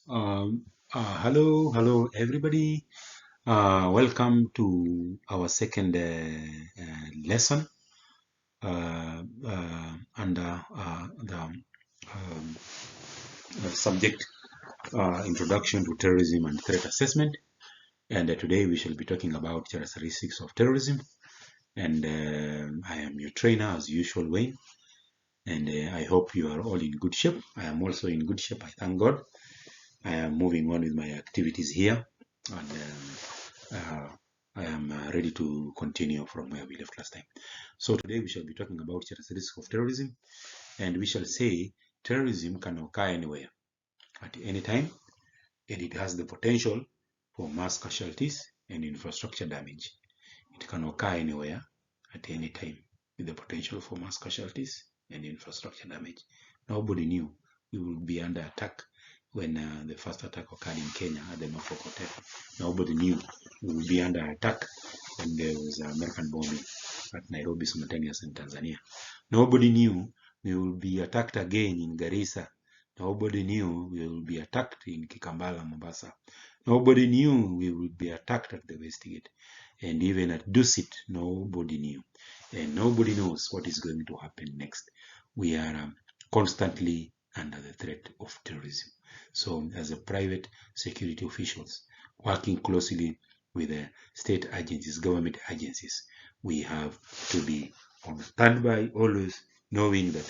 Hello, everybody. Welcome to our second lesson under the subject Introduction to Terrorism and Threat Assessment. And today we shall be talking about characteristics of terrorism. And I am your trainer, as usual, Wayne. And I hope you are all in good shape. I am also in good shape, I thank God. I am moving on with my activities here. And I am ready to continue from where we left last time. So today we shall be talking about characteristics of terrorism, and we shall say terrorism can occur anywhere, at any time, and it has the potential for mass casualties and infrastructure damage. It can occur anywhere, at any time, with the potential for mass casualties and infrastructure damage. Nobody knew we would be under attack when the first attack occurred in Kenya at the Norfolk Hotel. Nobody knew we would be under attack when there was American bombing at Nairobi simultaneous in Tanzania. Nobody knew we would be attacked again in Garissa. Nobody knew we would be attacked in Kikambala, Mombasa. Nobody knew we would be attacked at the Westgate. And even at Dusit, nobody knew. And nobody knows what is going to happen next. We are constantly under the threat of terrorism. So as a private security officials, working closely with the state agencies, government agencies, we have to be on standby, always knowing that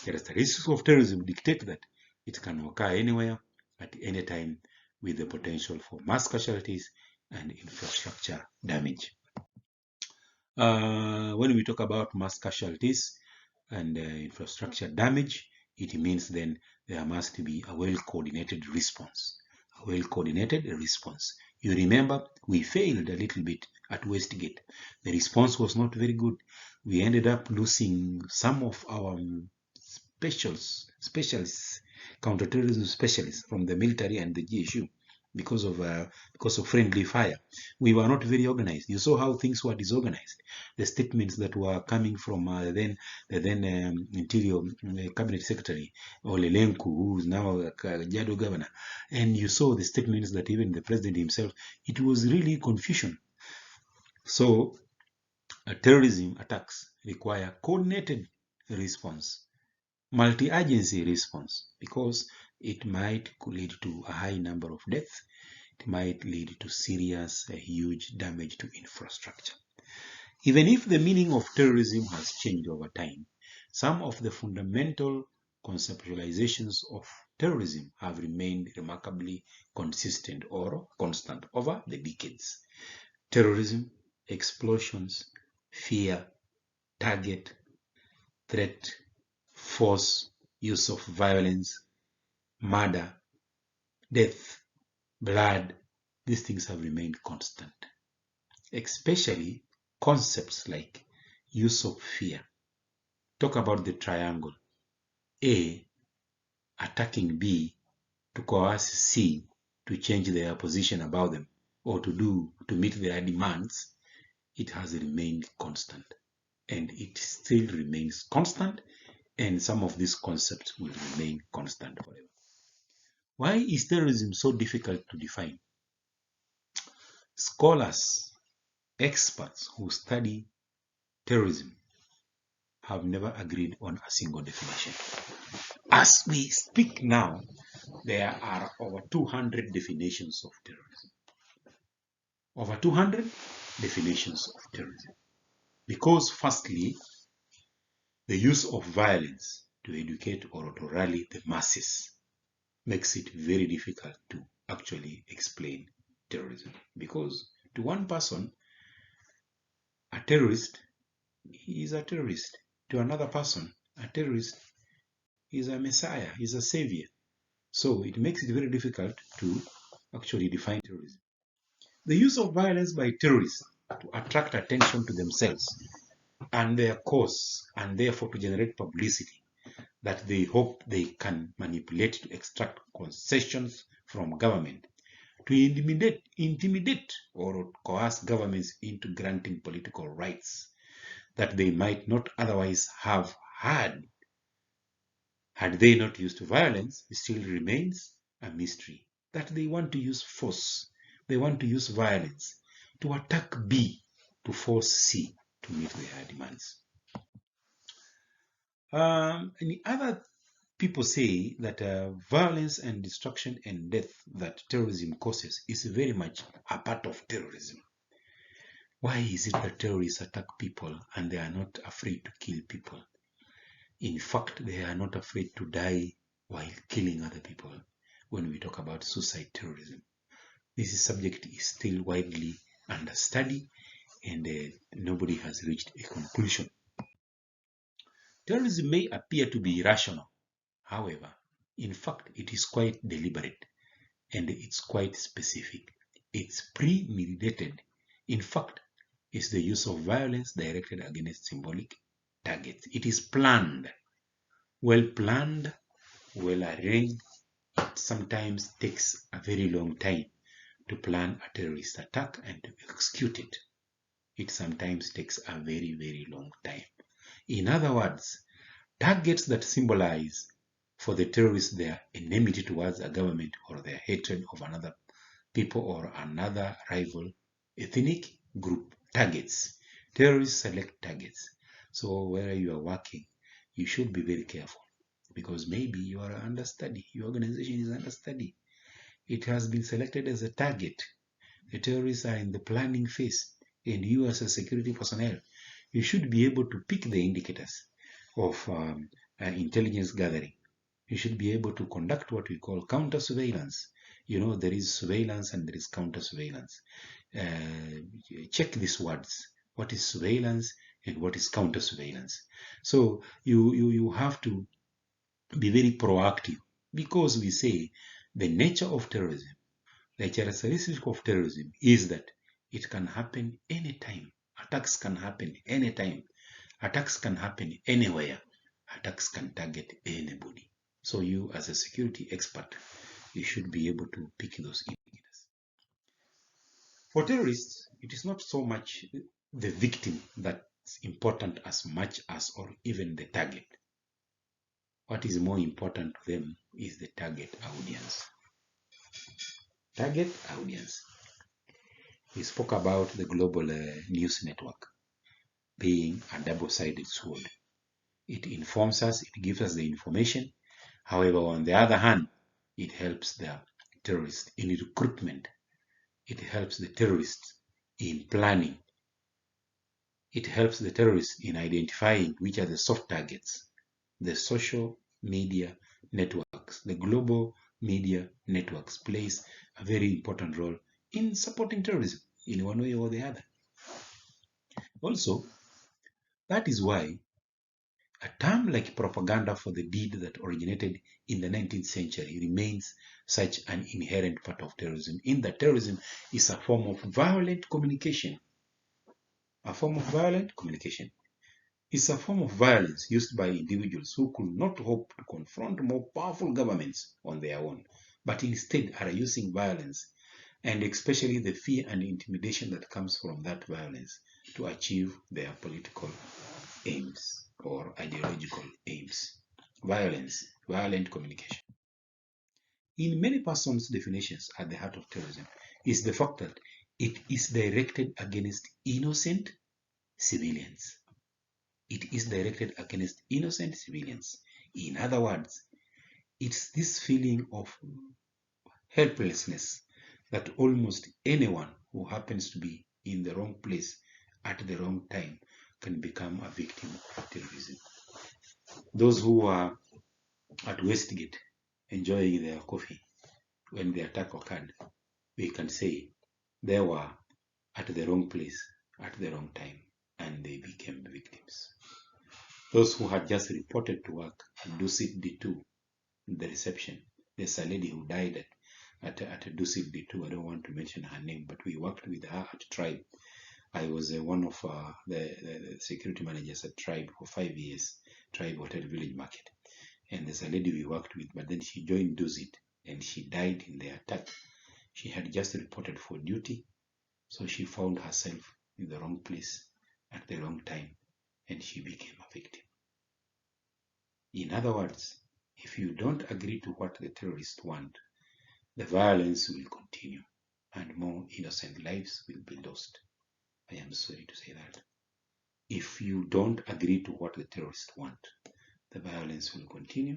characteristics of terrorism dictate that it can occur anywhere, at any time, with the potential for mass casualties and infrastructure damage. When we talk about mass casualties and infrastructure damage, it means then there must be a well-coordinated response. A well-coordinated response. You remember we failed a little bit at Westgate. The response was not very good. We ended up losing some of our specialists, counterterrorism specialists from the military and the GSU because of friendly fire. We were not very organized. You saw how things were disorganized. The statements that were coming from the then Interior Cabinet Secretary Olelenku, who is now Jado governor, and you saw the statements that even the president himself. It was really confusion. So terrorism attacks require coordinated response, multi-agency response, because it might lead to a high number of deaths. It might lead to serious, huge damage to infrastructure. Even if the meaning of terrorism has changed over time, some of the fundamental conceptualizations of terrorism have remained remarkably consistent or constant over the decades. Terrorism, explosions, fear, target, threat, force, use of violence, murder, death, blood, these things have remained constant. Especially concepts like use of fear. Talk about the triangle. A attacking B to coerce C to change their position about them or to meet their demands. It has remained constant, and it still remains constant, and some of these concepts will remain constant forever. Why is terrorism so difficult to define? Scholars, experts who study terrorism have never agreed on a single definition. As we speak now, there are over 200 definitions of terrorism. Over 200 definitions of terrorism. Because firstly, the use of violence to educate or to rally the masses makes it very difficult to actually explain terrorism. Because to one person, a terrorist is a terrorist. To another person, a terrorist is a messiah, is a savior. So it makes it very difficult to actually define terrorism. The use of violence by terrorists to attract attention to themselves and their cause, and therefore to generate publicity that they hope they can manipulate to extract concessions from government, to intimidate or coerce governments into granting political rights that they might not otherwise have had they not used violence, still remains a mystery that they want to use force, they want to use violence to attack B to force C to meet their demands. And other people say that violence and destruction and death that terrorism causes is very much a part of terrorism. Why is it that terrorists attack people and they are not afraid to kill people? In fact, they are not afraid to die while killing other people when we talk about suicide terrorism. This subject is still widely under study and nobody has reached a conclusion. Terrorism may appear to be irrational. However, in fact, it is quite deliberate and it's quite specific. It's premeditated. In fact, it's the use of violence directed against symbolic targets. It is planned, well arranged. It sometimes takes a very long time to plan a terrorist attack and to execute it. It sometimes takes a very, very long time. In other words, targets that symbolize for the terrorists their enmity towards a government or their hatred of another people or another rival ethnic group. Targets. Terrorists select targets. So where you are working, you should be very careful because maybe you are under study. Your organization is under study. It has been selected as a target. The terrorists are in the planning phase, and you as a security personnel, you should be able to pick the indicators of intelligence gathering. You should be able to conduct what we call counter surveillance. There is surveillance and there is counter surveillance. Check these words. What is surveillance and what is counter surveillance? So you have to be very proactive because we say the nature of terrorism, the characteristic of terrorism is that it can happen anytime. Attacks can happen anytime. Attacks can happen anywhere. Attacks can target anybody. So you, as a security expert, you should be able to pick those indicators. For terrorists, it is not so much the victim that's important as much as or even the target. What is more important to them is the target audience. Target audience. We spoke about the global news network being a double-sided sword. It informs us, it gives us the information. However, on the other hand, it helps the terrorists in recruitment. It helps the terrorists in planning. It helps the terrorists in identifying which are the soft targets. The social media networks, the global media networks plays a very important role in supporting terrorism in one way or the other. Also, that is why a term like propaganda for the deed that originated in the 19th century remains such an inherent part of terrorism, in that terrorism is a form of violent communication. A form of violent communication is a form of violence used by individuals who could not hope to confront more powerful governments on their own, but instead are using violence, and especially the fear and intimidation that comes from that violence, to achieve their political aims or ideological aims. Violence, violent communication. In many persons' definitions, at the heart of terrorism is the fact that it is directed against innocent civilians. It is directed against innocent civilians. In other words, it's this feeling of helplessness that almost anyone who happens to be in the wrong place at the wrong time can become a victim of terrorism. Those who are at Westgate enjoying their coffee when the attack occurred, we can say they were at the wrong place at the wrong time and they became victims. Those who had just reported to work at Dusit D2, the reception, there's a lady who died at Dusit D2. I don't want to mention her name, but we worked with her at Tribe. I was one of the security managers at Tribe for 5 years, Tribe Hotel Village Market. And there's a lady we worked with, but then she joined Dusit and she died in the attack. She had just reported for duty, so she found herself in the wrong place at the wrong time and she became a victim. In other words, if you don't agree to what the terrorists want, the violence will continue and more innocent lives will be lost. I am sorry to say that. If you don't agree to what the terrorists want, the violence will continue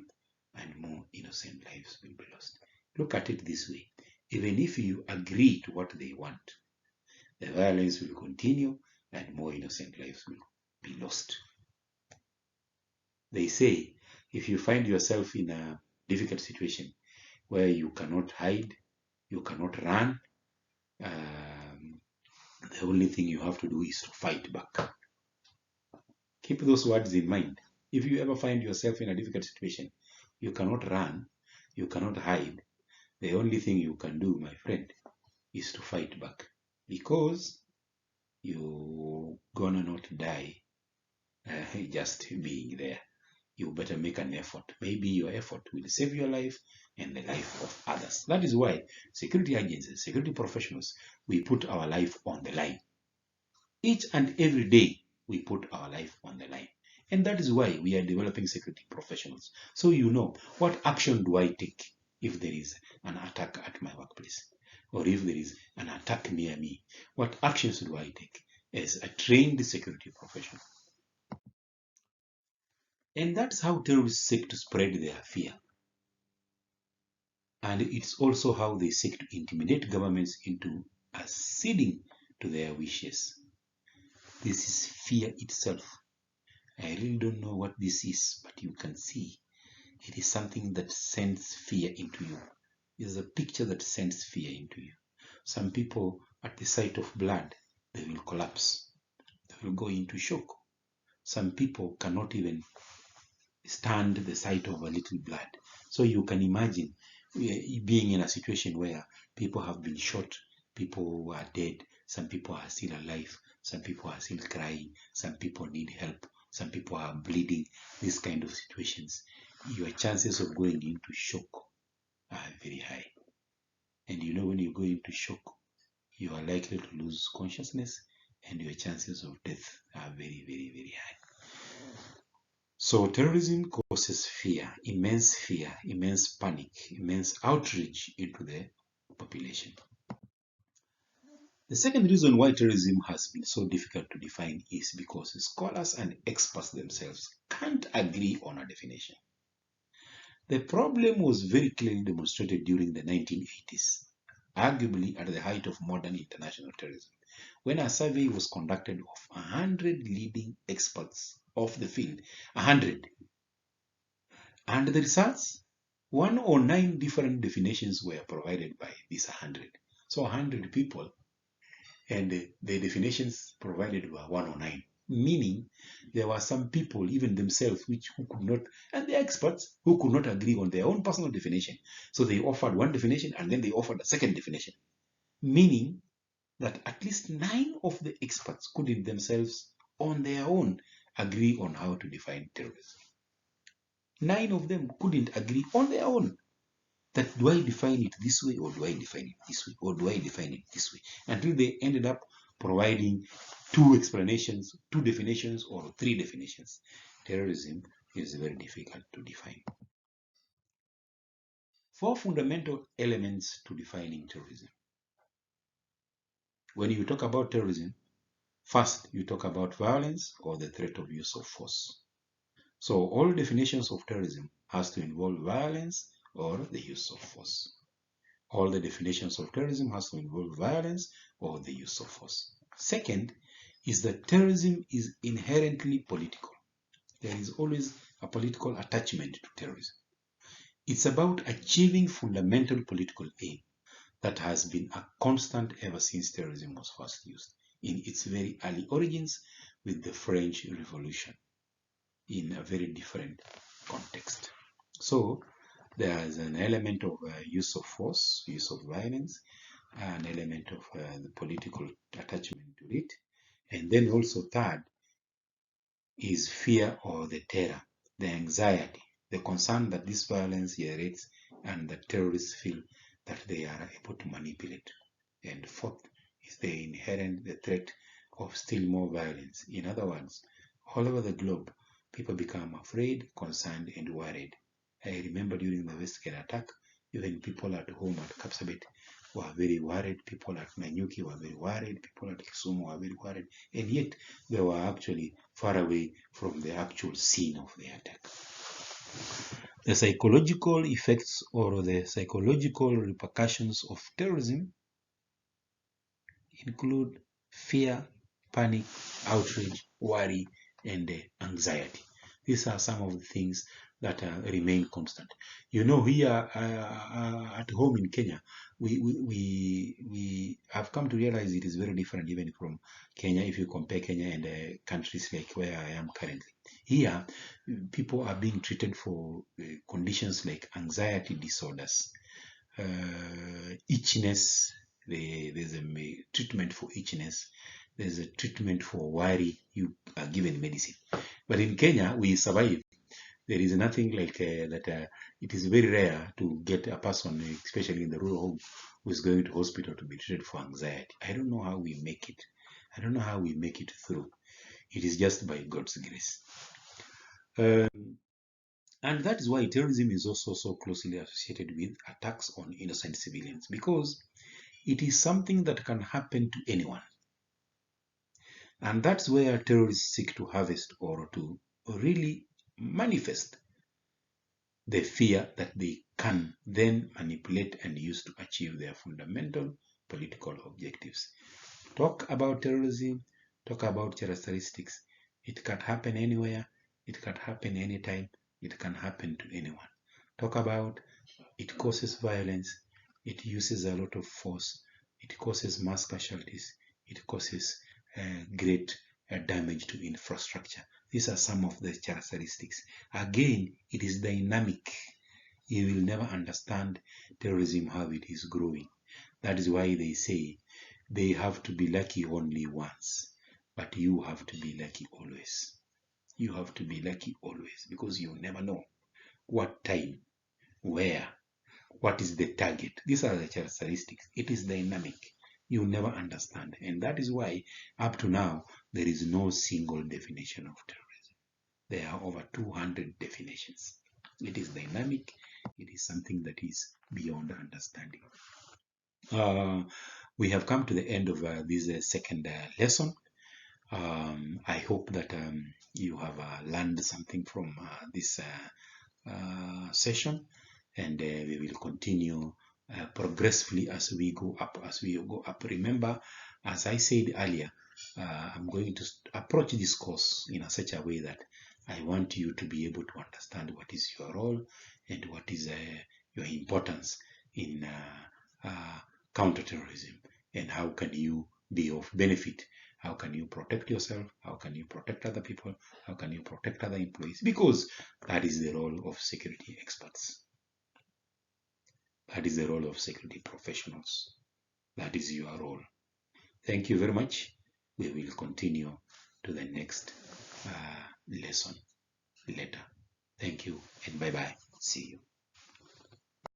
and more innocent lives will be lost. Look at it this way. Even if you agree to what they want, the violence will continue and more innocent lives will be lost. They say if you find yourself in a difficult situation where you cannot hide, you cannot run, the only thing you have to do is to fight back. Keep those words in mind. If you ever find yourself in a difficult situation, you cannot run, you cannot hide, the only thing you can do, my friend, is to fight back, because you're gonna not die just being there. You better make an effort. Maybe your effort will save your life and the life of others. That is why security agencies, security professionals, we put our life on the line. Each and every day, we put our life on the line. And that is why we are developing security professionals. So you know, what action do I take if there is an attack at my workplace? Or if there is an attack near me? What actions do I take as a trained security professional? And that's how terrorists seek to spread their fear. And it's also how they seek to intimidate governments into acceding to their wishes. This is fear itself. I really don't know what this is, but you can see it is something that sends fear into you. It is a picture that sends fear into you. Some people, at the sight of blood, they will collapse. They will go into shock. Some people cannot even stand the sight of a little blood. So you can imagine being in a situation where people have been shot, people are dead, some people are still alive, some people are still crying, some people need help, some people are bleeding. These kind of situations, your chances of going into shock are very high. And you know, when you go into shock, you are likely to lose consciousness and your chances of death are very, very, very high. So terrorism causes fear, immense panic, immense outrage into the population. The second reason why terrorism has been so difficult to define is because scholars and experts themselves can't agree on a definition. The problem was very clearly demonstrated during the 1980s, arguably at the height of modern international terrorism, when a survey was conducted of 100 leading experts of the field. 100. And the results? 109 different definitions were provided by these 100. So 100 people, and the definitions provided were 109. Meaning there were some people, even themselves, who could not, and the experts who could not agree on their own personal definition. So they offered one definition and then they offered a second definition. Meaning that at least 9 of the experts couldn't themselves on their own agree on how to define terrorism. 9 of them couldn't agree on their own that do I define it this way, or do I define it this way, or do I define it this way, until they ended up providing 2 explanations, 2 definitions, or 3 definitions. Terrorism is very difficult to define. 4 fundamental elements to defining terrorism. When you talk about terrorism, first you talk about violence or the threat of use of force. So all definitions of terrorism has to involve violence or the use of force. All the definitions of terrorism has to involve violence or the use of force. Second is that terrorism is inherently political. There is always a political attachment to terrorism. It's about achieving fundamental political aim that has been a constant ever since terrorism was first used in its very early origins with the French Revolution in a very different context. So there is an element of use of force, use of violence, an element of the political attachment to it. And then also third is fear or the terror, the anxiety, the concern that this violence generates and that terrorists feel that they are able to manipulate. And fourth is the threat of still more violence. In other words, all over the globe, people become afraid, concerned, and worried. I remember during the Westgate attack, Even people at home at Kapsabet were very worried. People at Nanyuki were very worried. People at Kisumu were very worried. And yet they were actually far away from the actual scene of the attack. The psychological effects or the psychological repercussions of terrorism include fear, panic, outrage, worry, and anxiety. These are some of the things that remain constant. You know, here at home in Kenya, we have come to realize it is very different even from Kenya if you compare Kenya and countries like where I am currently. Here, people are being treated for conditions like anxiety disorders, itchiness. There's a treatment for itchiness. There's a treatment for worry. You are given medicine. But in Kenya, we survive. There is nothing like that. It is very rare to get a person, especially in the rural home, who is going to hospital to be treated for anxiety. I don't know how we make it. I don't know how we make it through. It is just by God's grace. And that is why terrorism is also so closely associated with attacks on innocent civilians, because it is something that can happen to anyone. And that's where terrorists seek to harvest or to really manifest the fear that they can then manipulate and use to achieve their fundamental political objectives. Talk about terrorism, talk about characteristics. It can happen anywhere, it can happen anytime, it can happen to anyone. Talk about it causes violence, it uses a lot of force, it causes mass casualties, it causes great damage to infrastructure. These are some of the characteristics. Again, it is dynamic. You will never understand terrorism how it is growing. That is why they say they have to be lucky only once, but you have to be lucky always. You have to be lucky always, because you never know what time, where, what is the target. These are the characteristics. It is dynamic. You never understand. And that is why up to now, there is no single definition of terrorism. There are over 200 definitions. It is dynamic. It is something that is beyond understanding. We have come to the end of this second lesson. I hope that you have learned something from this session, and we will continue progressively as we go up. Remember, as I said earlier, I'm going to approach this course in such a way that I want you to be able to understand what is your role and what is your importance in counterterrorism, and how can you be of benefit. How can you protect yourself? How can you protect other people? How can you protect other employees? Because that is the role of security experts. That is the role of security professionals. That is your role. Thank you very much. We will continue to the next lesson later. Thank you and bye-bye. See you.